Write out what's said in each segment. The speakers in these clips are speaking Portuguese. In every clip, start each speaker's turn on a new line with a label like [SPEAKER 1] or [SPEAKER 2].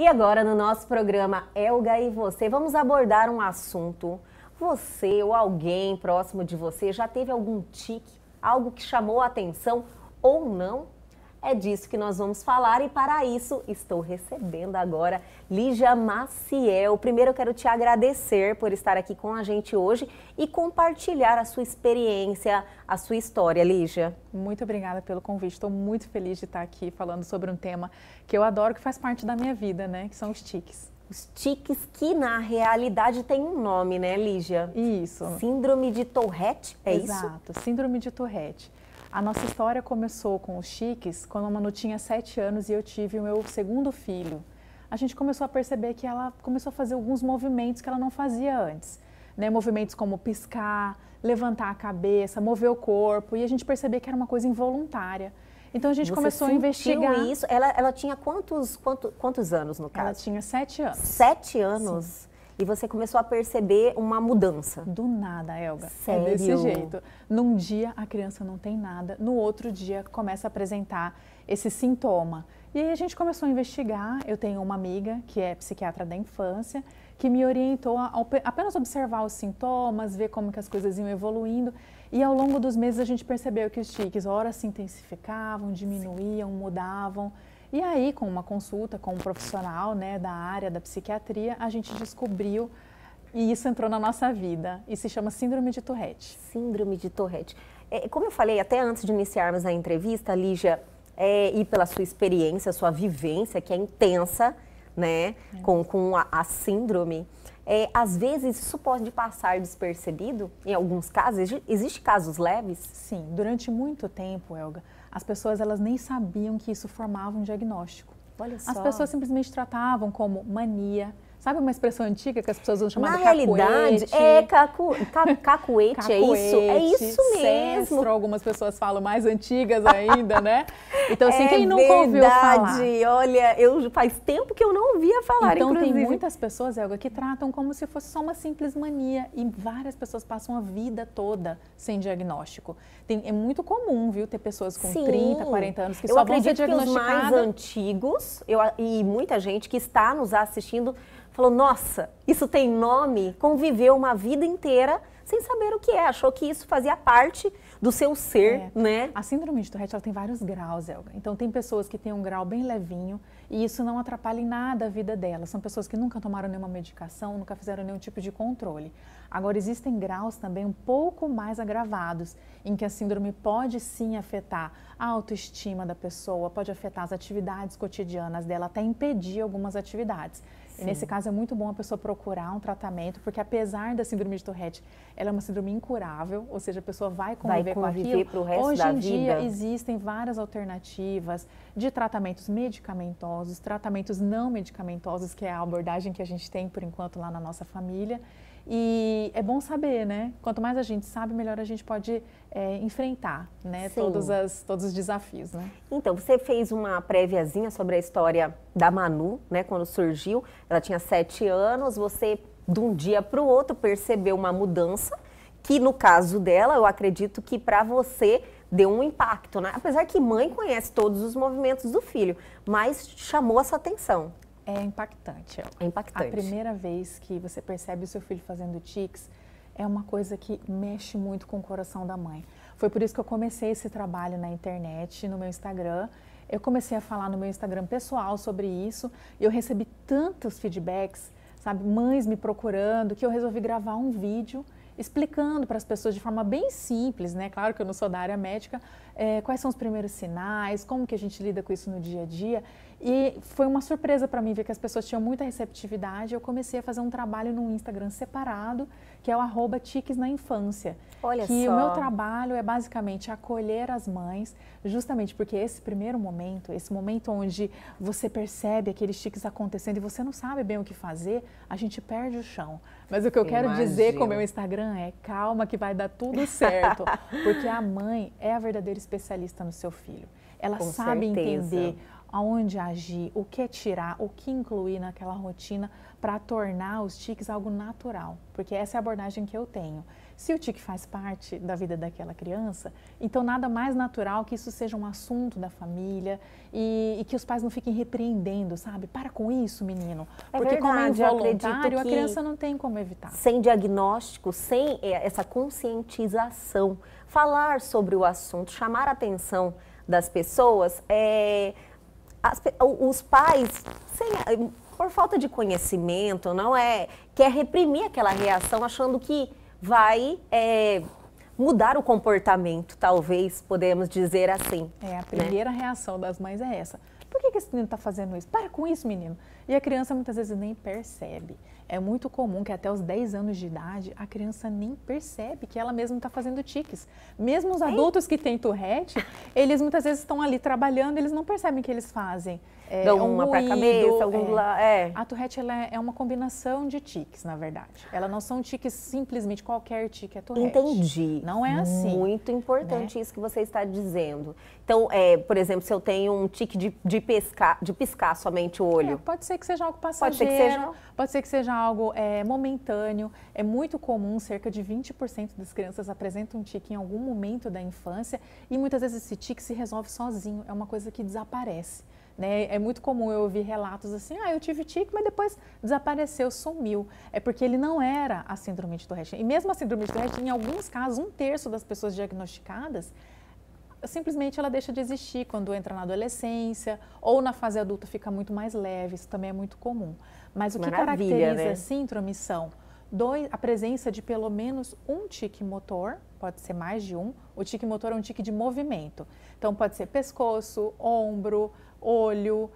[SPEAKER 1] E agora no nosso programa Elga e Você, vamos abordar um assunto. Você ou alguém próximo de você já teve algum tique, algo que chamou a atenção ou não? É disso que nós vamos falar e para isso estou recebendo agora Lígia Maciel. Primeiro eu quero te agradecer por estar aqui com a gente hoje e compartilhar a sua experiência, a sua história, Lígia.
[SPEAKER 2] Muito obrigada pelo convite, estou muito feliz de estar aqui falando sobre um tema que eu adoro, que faz parte da minha vida, né? Que são os tiques.
[SPEAKER 1] Os tiques que na realidade tem um nome, né, Lígia?
[SPEAKER 2] Isso.
[SPEAKER 1] Síndrome de Tourette, é isso?
[SPEAKER 2] Exato, síndrome de Tourette. A nossa história começou com os tiques quando a Manu tinha 7 anos e eu tive o meu segundo filho. A gente começou a perceber que ela começou a fazer alguns movimentos que ela não fazia antes. Né? Movimentos como piscar, levantar a cabeça, mover o corpo, e a gente percebia que era uma coisa involuntária. Então a gente começou a investigar.
[SPEAKER 1] Isso? Ela tinha quantos anos no caso?
[SPEAKER 2] Ela tinha 7 anos.
[SPEAKER 1] 7 anos?
[SPEAKER 2] Sim.
[SPEAKER 1] E você começou a perceber uma mudança?
[SPEAKER 2] Do nada, Elga.
[SPEAKER 1] Sério?
[SPEAKER 2] É desse jeito. Num dia a criança não tem nada, no outro dia começa a apresentar esse sintoma. E aí a gente começou a investigar. Eu tenho uma amiga que é psiquiatra da infância, que me orientou a apenas observar os sintomas, ver como que as coisas iam evoluindo. E ao longo dos meses a gente percebeu que os tiques, ora se intensificavam, diminuíam, mudavam. E aí, com uma consulta com um profissional, né, da área da psiquiatria, a gente descobriu, e isso entrou na nossa vida, e se chama síndrome de Tourette.
[SPEAKER 1] Síndrome de Tourette. Como eu falei até antes de iniciarmos a entrevista, Lígia, e pela sua experiência, sua vivência, que é intensa, né, com a síndrome, às vezes isso pode passar despercebido, em alguns casos, existem casos leves?
[SPEAKER 2] Sim, durante muito tempo, Elga, as pessoas elas nem sabiam que isso formava um diagnóstico.
[SPEAKER 1] Olha só.
[SPEAKER 2] As pessoas simplesmente tratavam como mania. Sabe uma expressão antiga que as pessoas usam chamada
[SPEAKER 1] cacuete? Na realidade, cacuete, é isso? É isso mesmo.
[SPEAKER 2] Cestro, algumas pessoas falam mais antigas ainda, né? Então, assim, quem nunca ouviu falar?
[SPEAKER 1] Olha, faz tempo que eu não ouvia falar,
[SPEAKER 2] então,
[SPEAKER 1] inclusive.
[SPEAKER 2] Tem muitas pessoas, Elga, que tratam como se fosse só uma simples mania e várias pessoas passam a vida toda sem diagnóstico. É muito comum, viu, ter pessoas com 30, 40 anos que só vão ser diagnosticadas.
[SPEAKER 1] Eu acredito que os mais antigos, e muita gente que está nos assistindo, falou, nossa, isso tem nome, conviveu uma vida inteira sem saber o que é, achou que isso fazia parte do seu ser, né?
[SPEAKER 2] A síndrome de Tourette, ela tem vários graus, Elga. Então tem pessoas que têm um grau bem levinho e isso não atrapalha em nada a vida delas. São pessoas que nunca tomaram nenhuma medicação, nunca fizeram nenhum tipo de controle. Agora existem graus também um pouco mais agravados, em que a síndrome pode sim afetar a autoestima da pessoa, pode afetar as atividades cotidianas dela, até impedir algumas atividades. E nesse caso é muito bom a pessoa procurar um tratamento, porque apesar da síndrome de Tourette, ela é uma síndrome incurável, ou seja, a pessoa vai conviver com aquilo.
[SPEAKER 1] Pro resto da vida.
[SPEAKER 2] Hoje em dia existem várias alternativas de tratamentos medicamentosos, tratamentos não medicamentosos, que é a abordagem que a gente tem por enquanto lá na nossa família. E é bom saber, né? Quanto mais a gente sabe, melhor a gente pode enfrentar, né? Todos os desafios, né?
[SPEAKER 1] Então, você fez uma préviazinha sobre a história da Manu, né? Quando surgiu, ela tinha 7 anos, você de um dia para o outro percebeu uma mudança, que no caso dela, eu acredito que para você deu um impacto, né? Apesar que mãe conhece todos os movimentos do filho, mas chamou a sua atenção.
[SPEAKER 2] É impactante.
[SPEAKER 1] É impactante.
[SPEAKER 2] A primeira vez que você percebe o seu filho fazendo tiques é uma coisa que mexe muito com o coração da mãe. Foi por isso que eu comecei esse trabalho na internet, no meu Instagram. Eu comecei a falar no meu Instagram pessoal sobre isso e eu recebi tantos feedbacks, sabe, mães me procurando, que eu resolvi gravar um vídeo explicando para as pessoas de forma bem simples, né? Claro que eu não sou da área médica, quais são os primeiros sinais, como que a gente lida com isso no dia a dia. E foi uma surpresa para mim ver que as pessoas tinham muita receptividade. Eu comecei a fazer um trabalho no Instagram separado, que é o @tiquesnainfância.
[SPEAKER 1] Olha
[SPEAKER 2] que
[SPEAKER 1] só.
[SPEAKER 2] O meu trabalho é basicamente acolher as mães, justamente porque esse primeiro momento, esse momento onde você percebe aqueles tiques acontecendo e você não sabe bem o que fazer, a gente perde o chão. Mas o que eu quero dizer com o meu Instagram é calma que vai dar tudo certo, porque a mãe é a verdadeira especialista no seu filho. Ela sabe entender aonde agir, o que tirar, o que incluir naquela rotina para tornar os tiques algo natural, porque essa é a abordagem que eu tenho. Se o tique faz parte da vida daquela criança, então nada mais natural que isso seja um assunto da família e que os pais não fiquem repreendendo, sabe? Para com isso, menino. Porque como é involuntário, a criança não tem como evitar.
[SPEAKER 1] Sem diagnóstico, sem essa conscientização, falar sobre o assunto, chamar a atenção das pessoas, os pais, por falta de conhecimento, quer reprimir aquela reação achando que vai mudar o comportamento, talvez, podemos dizer assim.
[SPEAKER 2] A primeira reação das mães é essa. Por que esse menino está fazendo isso? Para com isso, menino. E a criança muitas vezes nem percebe. É muito comum que até os 10 anos de idade a criança nem percebe que ela mesma está fazendo tiques. Mesmo os adultos que têm Tourette, eles muitas vezes estão ali trabalhando, eles não percebem que eles fazem.
[SPEAKER 1] Dão uma para a cabeça, algum lá.
[SPEAKER 2] A Tourette ela é uma combinação de tiques, na verdade. Ela não são tiques simplesmente qualquer tique é Tourette.
[SPEAKER 1] Entendi.
[SPEAKER 2] Não é assim.
[SPEAKER 1] Muito importante, né? Isso que você está dizendo. Então, por exemplo, se eu tenho um tique de piscar somente o olho.
[SPEAKER 2] Pode ser que seja algo passageiro, pode ser que seja algo momentâneo. É muito comum, cerca de 20% das crianças apresentam um tique em algum momento da infância e muitas vezes esse tique se resolve sozinho, é uma coisa que desaparece. Né? É muito comum eu ouvir relatos assim, eu tive tique, mas depois desapareceu, sumiu. É porque ele não era a síndrome de Tourette. E mesmo a síndrome de Tourette, em alguns casos, 1/3 das pessoas diagnosticadas, simplesmente ela deixa de existir quando entra na adolescência ou na fase adulta fica muito mais leve, isso também é muito comum. Mas o que caracteriza a síndrome são a presença de pelo menos um tique motor, pode ser mais de um. O tique motor é um tique de movimento. Então pode ser pescoço, ombro, olho,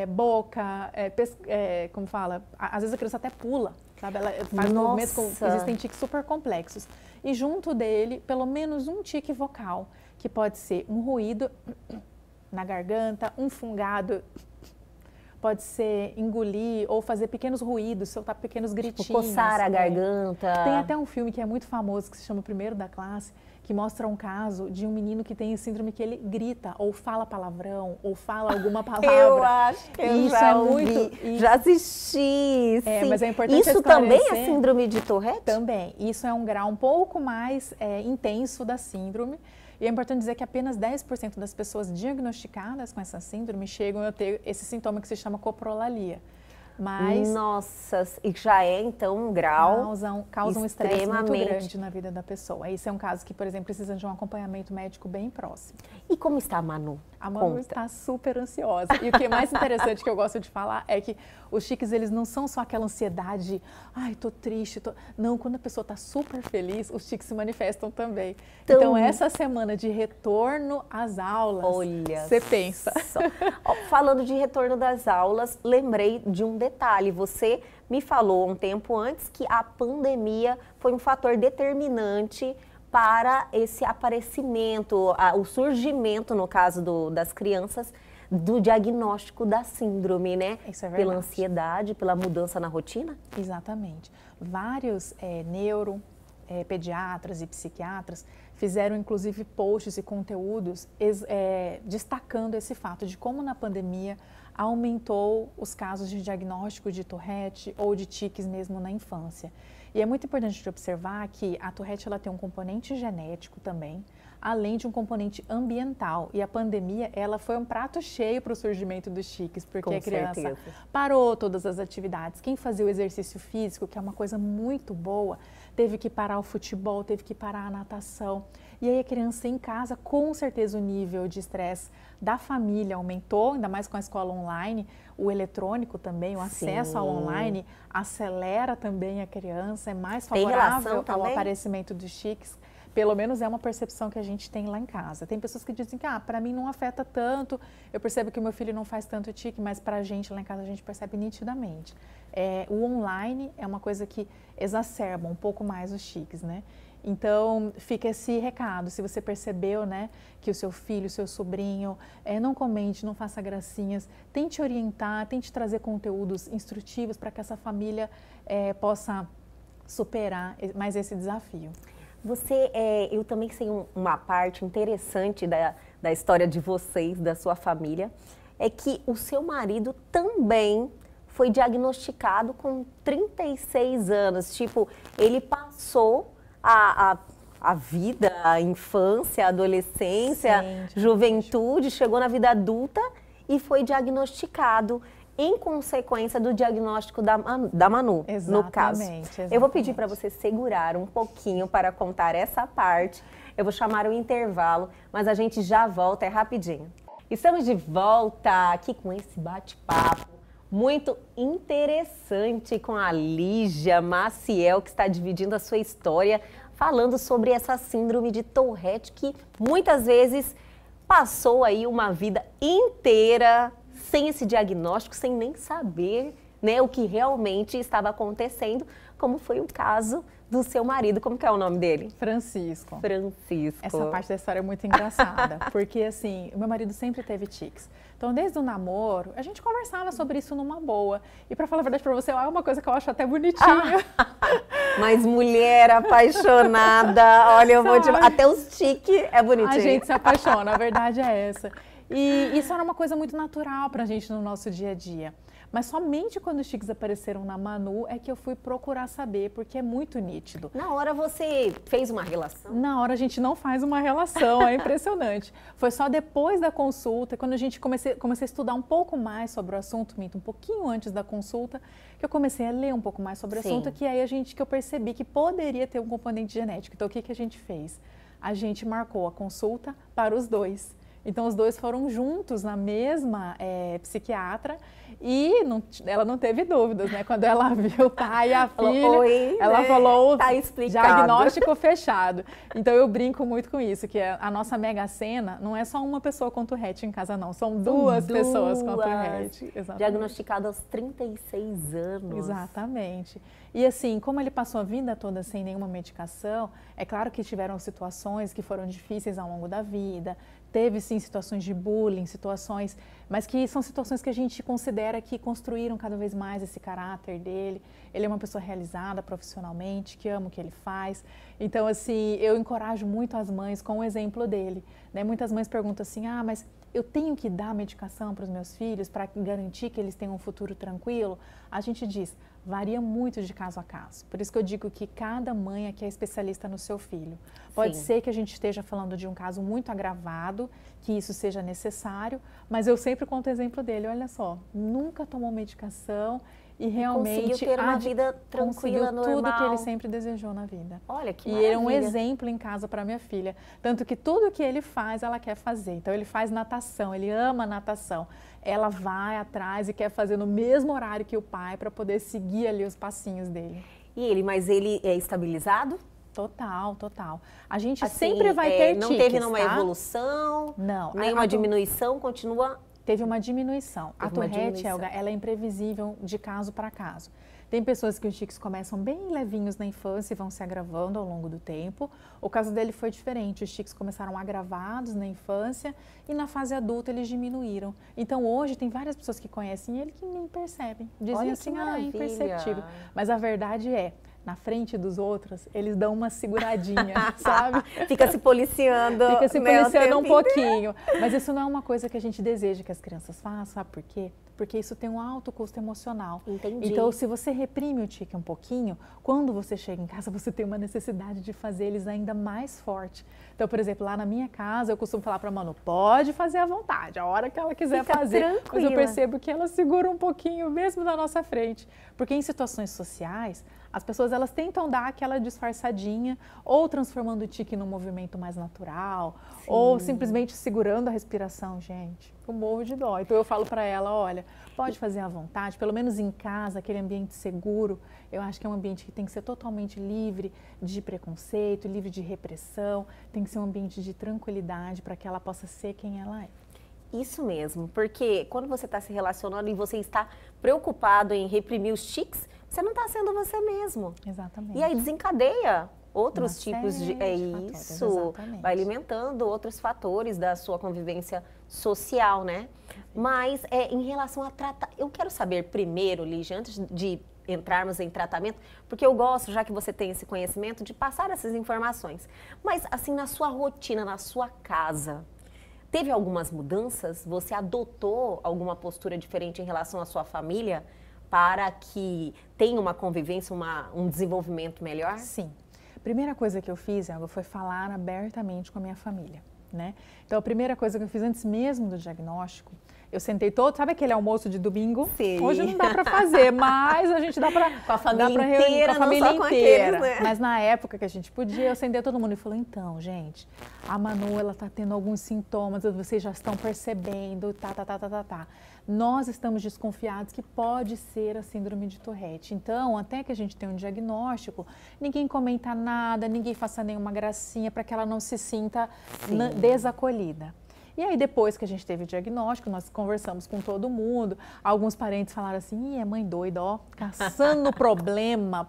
[SPEAKER 2] boca, como fala, às vezes a criança até pula, sabe? Ela faz movimentos, existem tiques super complexos. E junto dele, pelo menos um tique vocal, que pode ser um ruído na garganta, um fungado, pode ser engolir ou fazer pequenos ruídos, soltar pequenos gritinhos.
[SPEAKER 1] Tipo, coçar a garganta.
[SPEAKER 2] Tem até um filme que é muito famoso, que se chama O Primeiro da Classe, que mostra um caso de um menino que tem síndrome que ele grita, ou fala palavrão, ou fala alguma palavra.
[SPEAKER 1] Eu acho que eu já ouvi, já assisti.
[SPEAKER 2] Mas é importante
[SPEAKER 1] isso também é síndrome de Tourette?
[SPEAKER 2] Também. Isso é um grau um pouco mais intenso da síndrome. E é importante dizer que apenas 10% das pessoas diagnosticadas com essa síndrome chegam a ter esse sintoma que se chama coprolalia. Mas
[SPEAKER 1] nossa, e já é então um grau
[SPEAKER 2] causa um estresse muito grande na vida da pessoa. Esse é um caso que, por exemplo, precisa de um acompanhamento médico bem próximo.
[SPEAKER 1] E como está a Manu?
[SPEAKER 2] A Manu está super ansiosa. E o que é mais interessante que eu gosto de falar é que os tiques, eles não são só aquela ansiedade, tô triste, Não, quando a pessoa está super feliz, os tiques se manifestam também. Então essa semana de retorno às aulas, você pensa.
[SPEAKER 1] Falando de retorno das aulas, lembrei de um detalhe. Você me falou um tempo antes que a pandemia foi um fator determinante para esse aparecimento, o surgimento, no caso das crianças, do diagnóstico da síndrome, né?
[SPEAKER 2] Isso é verdade.
[SPEAKER 1] Pela ansiedade, pela mudança na rotina?
[SPEAKER 2] Exatamente. Vários pediatras e psiquiatras fizeram inclusive posts e conteúdos destacando esse fato de como na pandemia aumentou os casos de diagnóstico de Tourette ou de tiques mesmo na infância. E é muito importante de observar que a Tourette ela tem um componente genético também, além de um componente ambiental. E a pandemia, ela foi um prato cheio para o surgimento dos tiques, porque a criança parou todas as atividades. Quem fazia o exercício físico, que é uma coisa muito boa, teve que parar o futebol, teve que parar a natação. E aí a criança em casa, com certeza o nível de estresse da família aumentou, ainda mais com a escola online, o eletrônico também, o acesso ao online acelera também a criança, é mais favorável ao aparecimento dos tiques. Pelo menos é uma percepção que a gente tem lá em casa. Tem pessoas que dizem que para mim não afeta tanto, eu percebo que o meu filho não faz tanto tique, mas para a gente lá em casa a gente percebe nitidamente. O online é uma coisa que exacerba um pouco mais os tiques, né? Então, fica esse recado, se você percebeu, né, que o seu filho, o seu sobrinho, não comente, não faça gracinhas, tente orientar, tente trazer conteúdos instrutivos para que essa família possa superar mais esse desafio.
[SPEAKER 1] Eu também sei uma parte interessante da história de vocês, da sua família, é que o seu marido também foi diagnosticado com 36 anos. Tipo, ele passou a vida, a infância, a adolescência,
[SPEAKER 2] Sim,
[SPEAKER 1] juventude, chegou na vida adulta e foi diagnosticado em consequência do diagnóstico da Manu, no caso.
[SPEAKER 2] Exatamente.
[SPEAKER 1] Eu vou pedir para você segurar um pouquinho para contar essa parte. Eu vou chamar o intervalo, mas a gente já volta, é rapidinho. Estamos de volta aqui com esse bate-papo muito interessante com a Lígia Maciel, que está dividindo a sua história, falando sobre essa síndrome de Tourette, que muitas vezes passou aí uma vida inteira sem esse diagnóstico, sem nem saber, né, o que realmente estava acontecendo, como foi o caso do seu marido. Como que é o nome dele?
[SPEAKER 2] Francisco.
[SPEAKER 1] Francisco.
[SPEAKER 2] Essa parte da história é muito engraçada, porque assim, o meu marido sempre teve tics. Então, desde o namoro, a gente conversava sobre isso numa boa. E para falar a verdade para você, é uma coisa que eu acho até bonitinha.
[SPEAKER 1] Mas mulher apaixonada, olha, eu vou te... Até os tiques é bonitinho.
[SPEAKER 2] A gente se apaixona, a verdade é essa. E isso era uma coisa muito natural pra gente no nosso dia a dia. Mas somente quando os tiques apareceram na Manu é que eu fui procurar saber, porque é muito nítido.
[SPEAKER 1] Na hora você fez uma relação?
[SPEAKER 2] Na hora a gente não faz uma relação, é impressionante. Foi só depois da consulta, quando a gente comecei a estudar um pouco mais sobre o assunto, um pouquinho antes da consulta, que eu comecei a ler um pouco mais sobre o assunto, que aí que eu percebi que poderia ter um componente genético. Então o que a gente fez? A gente marcou a consulta para os dois. Então, os dois foram juntos na mesma psiquiatra e ela não teve dúvidas, né? Quando ela viu o pai e a filha,
[SPEAKER 1] oi,
[SPEAKER 2] ela
[SPEAKER 1] né?
[SPEAKER 2] falou,
[SPEAKER 1] tá explicado.
[SPEAKER 2] Diagnóstico fechado. Então, eu brinco muito com isso, que a nossa Mega Sena não é só uma pessoa com Tourette em casa, não. São duas pessoas com Tourette. Exatamente.
[SPEAKER 1] Diagnosticado aos 36 anos.
[SPEAKER 2] Exatamente. E assim, como ele passou a vida toda sem nenhuma medicação, é claro que tiveram situações que foram difíceis ao longo da vida, teve sim situações de bullying, mas que são situações que a gente considera que construíram cada vez mais esse caráter dele. Ele é uma pessoa realizada profissionalmente, que ama o que ele faz. Então, assim, eu encorajo muito as mães com o exemplo dele, né? Muitas mães perguntam assim, mas eu tenho que dar medicação para os meus filhos para garantir que eles tenham um futuro tranquilo? A gente diz, varia muito de caso a caso. Por isso que eu digo que cada mãe aqui é especialista no seu filho. Pode ser que a gente esteja falando de um caso muito agravado, que isso seja necessário, mas eu sempre conto o exemplo dele. Olha só, nunca tomou medicação e realmente
[SPEAKER 1] conseguiu ter uma vida tranquila, normal.
[SPEAKER 2] Tudo que ele sempre desejou na vida.
[SPEAKER 1] Olha que
[SPEAKER 2] maravilha. E ele é um
[SPEAKER 1] maravilha.
[SPEAKER 2] exemplo em casa para minha filha. Tanto que tudo que ele faz, ela quer fazer. Então ele faz natação, ele ama natação. Ela vai atrás e quer fazer no mesmo horário que o pai para poder seguir ali os passinhos dele.
[SPEAKER 1] Mas ele é estabilizado?
[SPEAKER 2] Total, total. A gente assim, sempre vai ter tiques,
[SPEAKER 1] não teve nenhuma evolução?
[SPEAKER 2] Não.
[SPEAKER 1] Nenhuma diminuição? Continua?
[SPEAKER 2] Teve uma diminuição. A Tourette, Helga, ela é imprevisível de caso para caso. Tem pessoas que os tiques começam bem levinhos na infância e vão se agravando ao longo do tempo. O caso dele foi diferente. Os tiques começaram agravados na infância e na fase adulta eles diminuíram. Então hoje tem várias pessoas que conhecem ele que nem percebem. Dizem assim, é imperceptível. Mas a verdade é, na frente dos outros, eles dão uma seguradinha, sabe?
[SPEAKER 1] Fica se policiando.
[SPEAKER 2] Fica se policiando um pouquinho. Mas isso não é uma coisa que a gente deseja que as crianças façam, sabe por quê? Porque isso tem um alto custo emocional.
[SPEAKER 1] Entendi.
[SPEAKER 2] Então, se você reprime o tique um pouquinho, quando você chega em casa, você tem uma necessidade de fazer eles ainda mais forte. Então, por exemplo, lá na minha casa, eu costumo falar para a Manu, pode fazer à vontade, a hora que ela quiser fazer.
[SPEAKER 1] Tranquila.
[SPEAKER 2] Mas eu percebo que ela segura um pouquinho mesmo na nossa frente. Porque em situações sociais, as pessoas elas tentam dar aquela disfarçadinha, ou transformando o tique num movimento mais natural, ou simplesmente segurando a respiração, gente. Eu morro de dó. Então eu falo para ela, olha, pode fazer à vontade, pelo menos em casa, aquele ambiente seguro. Eu acho que é um ambiente que tem que ser totalmente livre de preconceito, livre de repressão, tem que ser um ambiente de tranquilidade para que ela possa ser quem ela é.
[SPEAKER 1] Isso mesmo, porque quando você está se relacionando e você está preocupado em reprimir os tiques, você não está sendo você mesmo.
[SPEAKER 2] Exatamente.
[SPEAKER 1] E aí desencadeia outros tipos de...
[SPEAKER 2] isso,
[SPEAKER 1] vai alimentando outros fatores da sua convivência social, né? Mas em relação a tratar... Eu quero saber primeiro, Lígia, antes de entrarmos em tratamento, porque eu gosto, já que você tem esse conhecimento, de passar essas informações. Mas assim, na sua rotina, na sua casa, Teve algumas mudanças? Você adotou alguma postura diferente em relação à sua família para que tenha uma convivência, um desenvolvimento melhor?
[SPEAKER 2] Sim. Primeira coisa que eu fiz, Elga, foi falar abertamente com a minha família, né? Então, a primeira coisa que eu fiz antes mesmo do diagnóstico, eu sentei sabe aquele almoço de domingo?
[SPEAKER 1] Sim.
[SPEAKER 2] Hoje não dá para fazer, mas a gente dá para
[SPEAKER 1] com a família inteira,
[SPEAKER 2] com a família
[SPEAKER 1] não só com
[SPEAKER 2] inteira.
[SPEAKER 1] aqueles, né?
[SPEAKER 2] Mas na época que a gente podia, eu sentei todo mundo e falei, então, gente, a Manu, ela tá tendo alguns sintomas, vocês já estão percebendo, tá. Nós estamos desconfiados que pode ser a síndrome de Tourette. Então, até que a gente tenha um diagnóstico, ninguém comenta nada, ninguém faça nenhuma gracinha para que ela não se sinta desacolhida. E aí, depois que a gente teve o diagnóstico, nós conversamos com todo mundo. Alguns parentes falaram assim, é mãe doida, ó, caçando problema.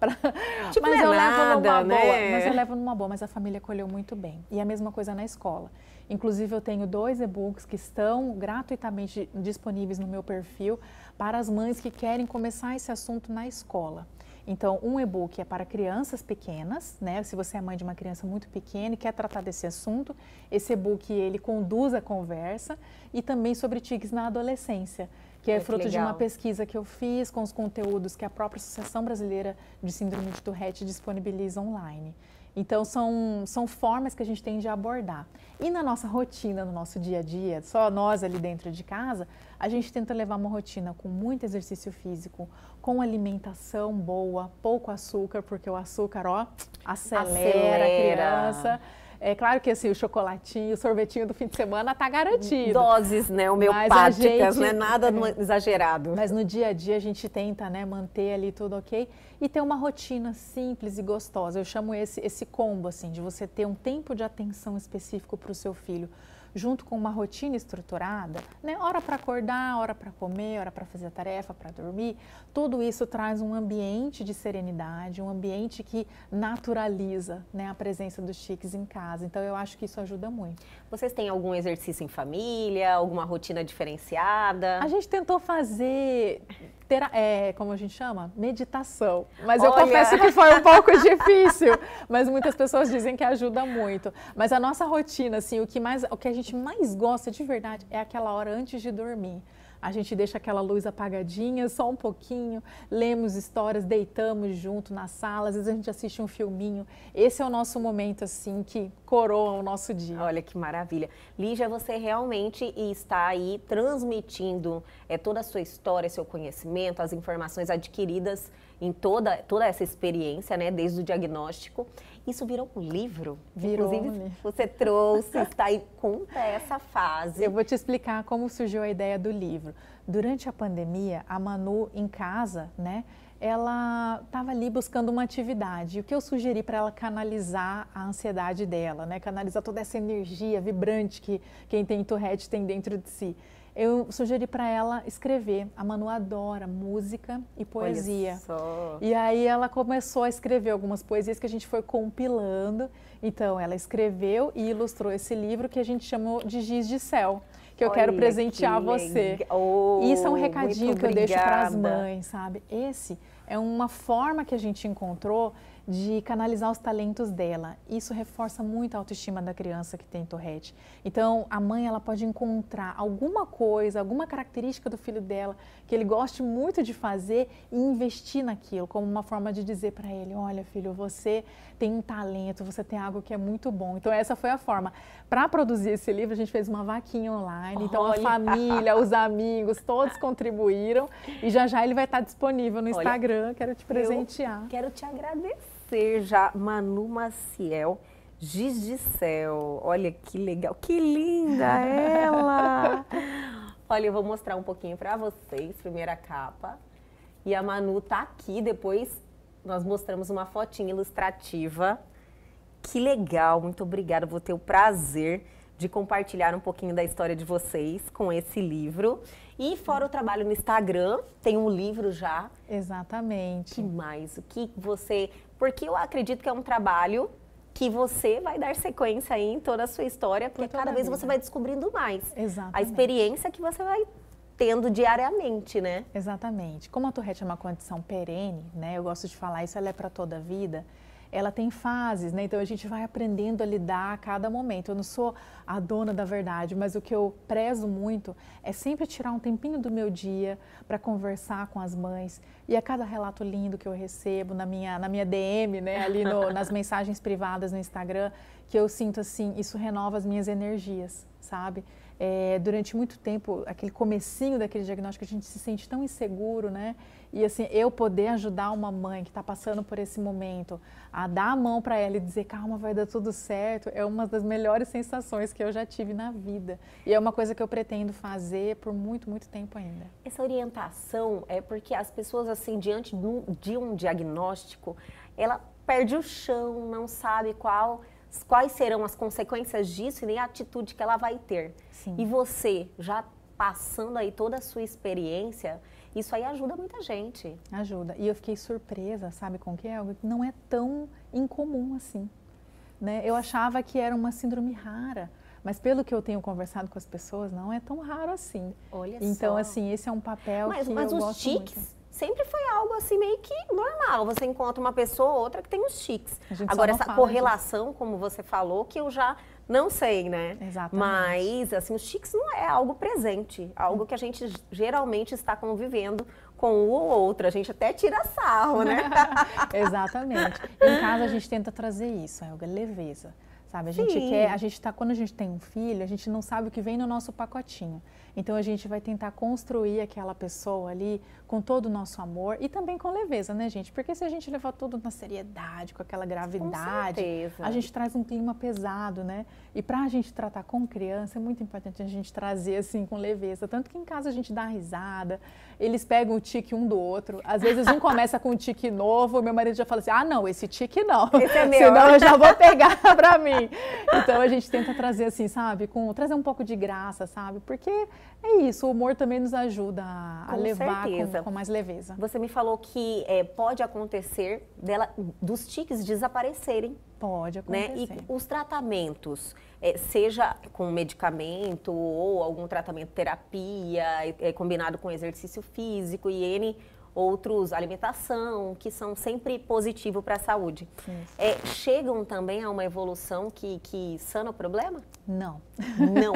[SPEAKER 1] Tipo,
[SPEAKER 2] mas eu levo numa
[SPEAKER 1] né?
[SPEAKER 2] boa. Mas eu levo numa boa, mas a família acolheu muito bem. E a mesma coisa na escola. Inclusive, eu tenho 2 e-books que estão gratuitamente disponíveis no meu perfil para as mães que querem começar esse assunto na escola. Então, um e-book é para crianças pequenas, né? Se você é mãe de uma criança muito pequena e quer tratar desse assunto, esse e-book ele conduz a conversa, e também sobre tiques na adolescência, que é fruto de uma pesquisa que eu fiz com os conteúdos que a própria Associação Brasileira de Síndrome de Tourette disponibiliza online. Então, são formas que a gente tem de abordar. E na nossa rotina, no nosso dia a dia, só nós ali dentro de casa, a gente tenta levar uma rotina com muito exercício físico, com alimentação boa, pouco açúcar, porque o açúcar, ó, acelera a criança. É claro que assim, o chocolatinho, o sorvetinho do fim de semana tá garantido.
[SPEAKER 1] Doses, né, homeopáticas, né, nada exagerado.
[SPEAKER 2] Mas no dia a dia a gente tenta, né, manter ali tudo ok e ter uma rotina simples e gostosa. Eu chamo esse combo, assim, de você ter um tempo de atenção específico para o seu filho, junto com uma rotina estruturada, né? Hora para acordar, hora para comer, hora para fazer a tarefa, para dormir. Tudo isso traz um ambiente de serenidade, um ambiente que naturaliza, né, a presença dos tiques em casa. Então, eu acho que isso ajuda muito.
[SPEAKER 1] Vocês têm algum exercício em família, alguma rotina diferenciada?
[SPEAKER 2] A gente tentou fazer, como a gente chama? Meditação. Mas eu confesso que foi um pouco difícil. Mas muitas pessoas dizem que ajuda muito. Mas a nossa rotina, assim, o que a gente mais gosta de verdade é aquela hora antes de dormir. A gente deixa aquela luz apagadinha, só um pouquinho, lemos histórias, deitamos junto na sala, às vezes a gente assiste um filminho. Esse é o nosso momento, assim, que coroa o nosso dia.
[SPEAKER 1] Olha que maravilha. Lígia, você realmente está aí transmitindo toda a sua história, seu conhecimento, as informações adquiridas em toda essa experiência, né, desde o diagnóstico. Isso virou um livro.
[SPEAKER 2] Virou.
[SPEAKER 1] Inclusive, você trouxe, está aí, conta essa fase.
[SPEAKER 2] Eu vou te explicar como surgiu a ideia do livro. Durante a pandemia, a Manu em casa, né, ela estava ali buscando uma atividade. O que eu sugeri para ela canalizar a ansiedade dela, né, canalizar toda essa energia vibrante que quem tem Tourette tem dentro de si. Eu sugeri para ela escrever. A Manu adora música e poesia.
[SPEAKER 1] Olha só.
[SPEAKER 2] E aí ela começou a escrever algumas poesias que a gente foi compilando. Então ela escreveu e ilustrou esse livro que a gente chamou de Giz de Céu, que eu quero presentear você. Isso é um recadinho que eu deixo para as mães, sabe? Esse é uma forma que a gente encontrou de canalizar os talentos dela. Isso reforça muito a autoestima da criança que tem Tourette. Então, a mãe ela pode encontrar alguma coisa, alguma característica do filho dela que ele goste muito de fazer e investir naquilo, como uma forma de dizer para ele, olha filho, você tem um talento, você tem algo que é muito bom. Então, essa foi a forma. Para produzir esse livro, a gente fez uma vaquinha online, então a família, os amigos, todos contribuíram e já ele vai estar disponível no Instagram. Quero te presentear.
[SPEAKER 1] Quero te agradecer. Já Manu Maciel, Giz de Céu. Olha que legal, que linda ela! Olha, eu vou mostrar um pouquinho para vocês, primeira capa. E a Manu tá aqui, depois nós mostramos uma fotinha ilustrativa. Que legal, muito obrigada, vou ter o prazer de compartilhar um pouquinho da história de vocês com esse livro. E fora o trabalho no Instagram, tem um livro já.
[SPEAKER 2] Exatamente.
[SPEAKER 1] Que mais? O que você... Porque eu acredito que é um trabalho que você vai dar sequência aí em toda a sua história, porque cada vez você vai descobrindo mais.
[SPEAKER 2] Exatamente.
[SPEAKER 1] A experiência que você vai tendo diariamente, né?
[SPEAKER 2] Exatamente. Como a Tourette é uma condição perene, né? Eu gosto de falar isso, ela é para toda a vida. ela tem fases, né? Então a gente vai aprendendo a lidar a cada momento. Eu não sou a dona da verdade, mas o que eu prezo muito é sempre tirar um tempinho do meu dia para conversar com as mães. E a cada relato lindo que eu recebo na minha DM, né? Ali nas mensagens privadas no Instagram, que eu sinto assim, isso renova as minhas energias, sabe? Durante muito tempo, aquele comecinho daquele diagnóstico, a gente se sente tão inseguro, né? E assim, eu poder ajudar uma mãe que está passando por esse momento a dar a mão para ela e dizer, calma, vai dar tudo certo, é uma das melhores sensações que eu já tive na vida. E é uma coisa que eu pretendo fazer por muito, muito tempo ainda.
[SPEAKER 1] Essa orientação é porque as pessoas, assim, diante de um diagnóstico, ela perde o chão, não sabe quais serão as consequências disso e nem a atitude que ela vai ter.
[SPEAKER 2] Sim.
[SPEAKER 1] E você, já passando aí toda a sua experiência, isso aí ajuda muita gente.
[SPEAKER 2] Ajuda. E eu fiquei surpresa, sabe com o que é? Algo que não é tão incomum assim, né? Eu achava que era uma síndrome rara, mas pelo que eu tenho conversado com as pessoas, não é tão raro assim.
[SPEAKER 1] Olha
[SPEAKER 2] então,
[SPEAKER 1] só.
[SPEAKER 2] assim, esse é um papel que
[SPEAKER 1] mas
[SPEAKER 2] eu
[SPEAKER 1] os
[SPEAKER 2] gosto
[SPEAKER 1] tiques
[SPEAKER 2] muito.
[SPEAKER 1] sempre foi algo assim meio que normal. Você encontra uma pessoa ou outra que tem os tiques.
[SPEAKER 2] A gente
[SPEAKER 1] Agora,
[SPEAKER 2] só não
[SPEAKER 1] essa
[SPEAKER 2] fala
[SPEAKER 1] correlação, como você falou, que eu já não sei, né?
[SPEAKER 2] Exatamente.
[SPEAKER 1] Mas, assim, os tiques não é algo presente, algo que a gente geralmente está convivendo com um ou outro. A gente até tira sarro, né?
[SPEAKER 2] Exatamente. Em casa a gente tenta trazer isso, Helga, leveza. Sabe, quando a gente tem um filho, a gente não sabe o que vem no nosso pacotinho. Então a gente vai tentar construir aquela pessoa ali com todo o nosso amor e também com leveza, né, gente? Porque se a gente levar tudo na seriedade, com aquela gravidade, a gente traz um clima pesado, né? E pra gente tratar com criança é muito importante a gente trazer assim com leveza. Tanto que em casa a gente dá risada, eles pegam o tique um do outro. Às vezes um começa com um tique novo, meu marido já fala assim, ah não, esse tique não.
[SPEAKER 1] Esse é meu.
[SPEAKER 2] Senão eu já vou pegar pra mim. Então a gente tenta trazer assim, sabe, trazer um pouco de graça, sabe? Porque é isso, o humor também nos ajuda a levar com mais leveza.
[SPEAKER 1] Você me falou que pode acontecer dos tiques desaparecerem.
[SPEAKER 2] Pode acontecer.
[SPEAKER 1] Né? E os tratamentos, seja com medicamento ou algum tratamento terapia, combinado com exercício físico e N outros, alimentação, que são sempre positivos para a saúde. Chegam também a uma evolução que sana o problema?
[SPEAKER 2] Não.
[SPEAKER 1] Não.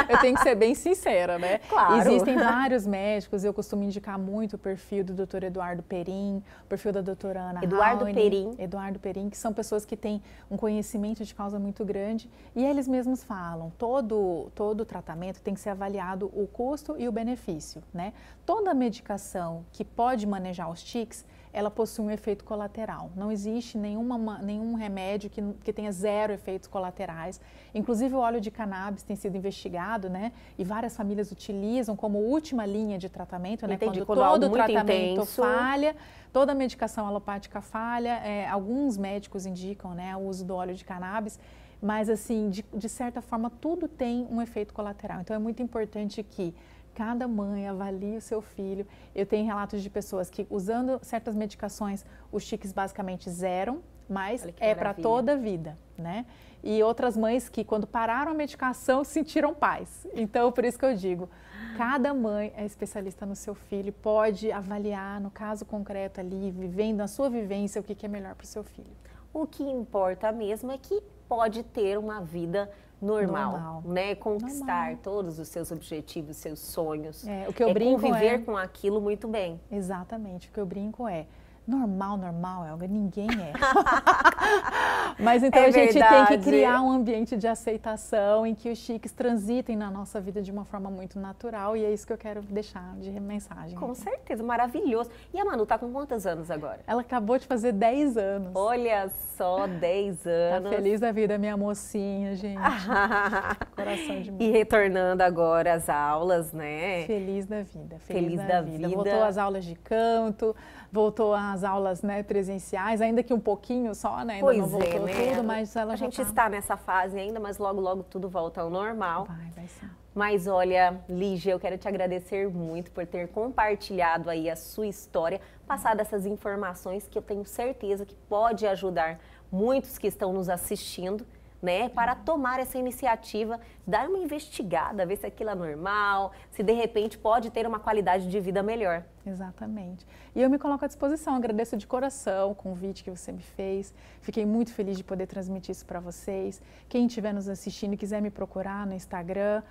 [SPEAKER 2] Eu tenho que ser bem sincera, né?
[SPEAKER 1] Claro.
[SPEAKER 2] Existem vários médicos, eu costumo indicar muito o perfil do Dr. Eduardo Perim, o perfil da doutora Ana Eduardo Perim, que são pessoas que têm um conhecimento de causa muito grande e eles mesmos falam, todo tratamento tem que ser avaliado o custo e o benefício, né? Toda medicação que pode manejar os tiques, ela possui um efeito colateral. Não existe nenhum remédio que tenha zero efeitos colaterais. Inclusive o óleo de cannabis tem sido investigado, né? E várias famílias utilizam como última linha de tratamento, né?
[SPEAKER 1] Entendi,
[SPEAKER 2] quando todo o tratamento
[SPEAKER 1] intenso
[SPEAKER 2] falha, toda a medicação alopática falha, alguns médicos indicam, né, o uso do óleo de cannabis, mas assim, de certa forma, tudo tem um efeito colateral. Então é muito importante que cada mãe avalie o seu filho. Eu tenho relatos de pessoas que, usando certas medicações, os tiques basicamente zeram, mas é para toda a vida, né? E outras mães que, quando pararam a medicação, sentiram paz. Então, por isso que eu digo, cada mãe é especialista no seu filho, pode avaliar, no caso concreto ali, vivendo a sua vivência, o que é melhor para o seu filho.
[SPEAKER 1] O que importa mesmo é que pode ter uma vida normal, né? Conquistar todos os seus objetivos, seus sonhos.
[SPEAKER 2] O que eu brinco
[SPEAKER 1] conviver com aquilo muito bem.
[SPEAKER 2] Exatamente. O que eu brinco normal, Helga, ninguém é. Mas então a gente tem que criar um ambiente de aceitação em que os tiques transitem na nossa vida de uma forma muito natural e é isso que eu quero deixar de mensagem.
[SPEAKER 1] Com certeza, maravilhoso. E a Manu tá com quantos anos agora?
[SPEAKER 2] Ela acabou de fazer 10 anos.
[SPEAKER 1] Olha só, 10 anos.
[SPEAKER 2] Tá feliz da vida, minha mocinha, gente. Coração de mãe.
[SPEAKER 1] E retornando agora às aulas, né?
[SPEAKER 2] Feliz da vida.
[SPEAKER 1] Feliz da vida.
[SPEAKER 2] Voltou às aulas de canto, voltou às aulas, né, presenciais, ainda que um pouquinho só, né? Ainda não voltou tudo, mas ela já
[SPEAKER 1] gente está nessa fase ainda, mas logo, logo tudo volta ao normal.
[SPEAKER 2] Vai sim.
[SPEAKER 1] Mas olha, Lígia, eu quero te agradecer muito por ter compartilhado aí a sua história, passado essas informações que eu tenho certeza que pode ajudar muitos que estão nos assistindo, né, para tomar essa iniciativa, dar uma investigada, ver se aquilo é normal, se de repente pode ter uma qualidade de vida melhor.
[SPEAKER 2] Exatamente. E eu me coloco à disposição, agradeço de coração o convite que você me fez. Fiquei muito feliz de poder transmitir isso para vocês. Quem estiver nos assistindo e quiser me procurar no Instagram,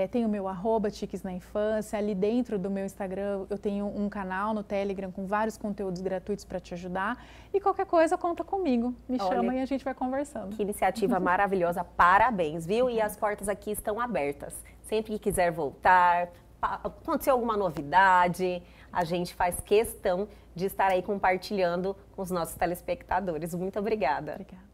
[SPEAKER 2] tem o meu @tiques na infância. Ali dentro do meu Instagram eu tenho um canal no Telegram com vários conteúdos gratuitos para te ajudar. E qualquer coisa, conta comimigo. Me chama e a gente vai conversando.
[SPEAKER 1] Que iniciativa maravilhosa, parabéns, viu? E as portas aqui estão abertas. Sempre que quiser voltar, aconteceu alguma novidade, a gente faz questão de estar aí compartilhando com os nossos telespectadores. Muito obrigada.
[SPEAKER 2] Obrigada.